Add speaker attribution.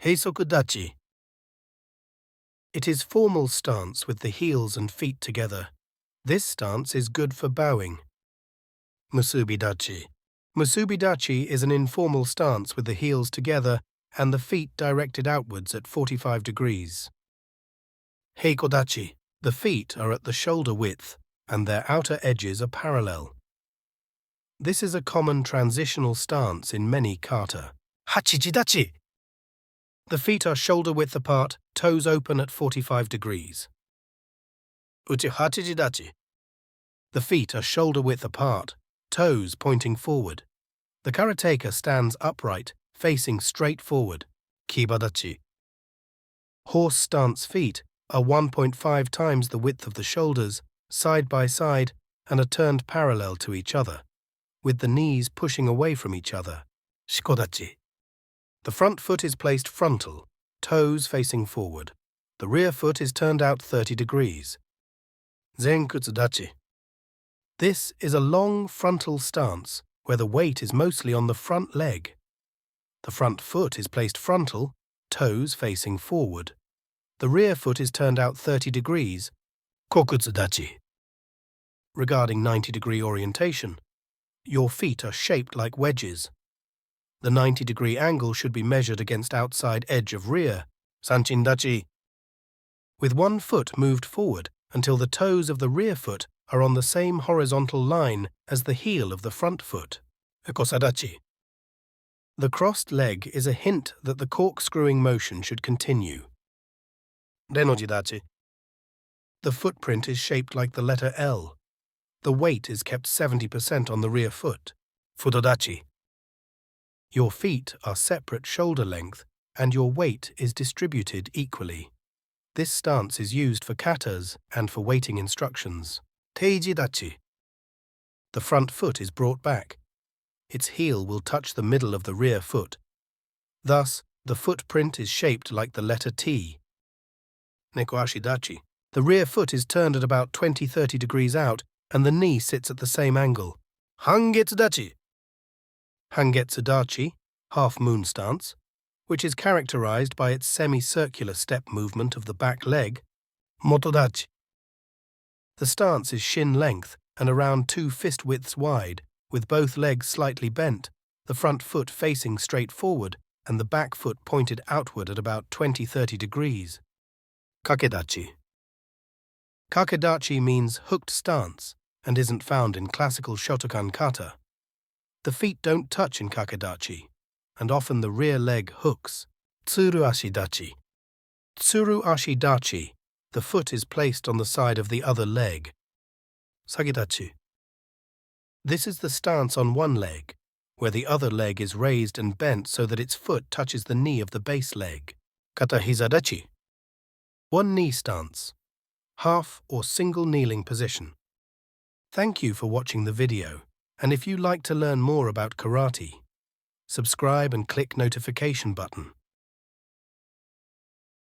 Speaker 1: Heisoku dachi. It is formal stance with the heels and feet together. This stance is good for bowing. Musubi dachi. Musubi dachi is an informal stance with the heels together and the feet directed outwards at 45 degrees. Heiko dachi. The feet are at the shoulder width and their outer edges are parallel. This is a common transitional stance in many kata. Hachiji dachi. The feet are shoulder width apart, toes open at 45 degrees. Uchi hachiji dachi. The feet are shoulder width apart, toes pointing forward. The karateka stands upright, facing straight forward. Kiba dachi. Horse stance feet are 1.5 times the width of the shoulders, side by side, and are turned parallel to each other, with the knees pushing away from each other. Shikodachi. The front foot is placed frontal, toes facing forward. The rear foot is turned out 30 degrees. Zenkutsu dachi. This is a long frontal stance where the weight is mostly on the front leg. The front foot is placed frontal, toes facing forward. The rear foot is turned out 30 degrees. Kokutsu dachi. Regarding 90-degree orientation, your feet are shaped like wedges. The 90-degree angle should be measured against outside edge of rear. Sanchin dachi. With one foot moved forward until the toes of the rear foot are on the same horizontal line as the heel of the front foot. Ukosadachi. The crossed leg is a hint that the corkscrewing motion should continue. Renoji-dachi. The footprint is shaped like the letter L. The weight is kept 70% on the rear foot. Fudodachi. Your feet are separate shoulder length and your weight is distributed equally. This stance is used for katas and for weighting instructions. Teiji-dachi. The front foot is brought back. Its heel will touch the middle of the rear foot. Thus, the footprint is shaped like the letter T. Neko-ashi-dachi. The rear foot is turned at about 20-30 degrees out and the knee sits at the same angle. Hangetsu-dachi. Hangetsu-dachi, half-moon stance, which is characterized by its semicircular step movement of the back leg. Motodachi. The stance is shin length and around 2 fist widths wide, with both legs slightly bent, the front foot facing straight forward and the back foot pointed outward at about 20-30 degrees. Kakedachi. Kakedachi means hooked stance and isn't found in classical Shotokan kata. The feet don't touch in kakedachi, and often the rear leg hooks. Tsuru-ashi-dachi. Tsuru-ashi-dachi. The foot is placed on the side of the other leg. Sagidachi. This is the stance on one leg, where the other leg is raised and bent so that its foot touches the knee of the base leg. Kata-hiza-dachi. One knee stance. Half or single kneeling position. Thank you for watching the video, and if you like to learn more about karate, subscribe and click notification button.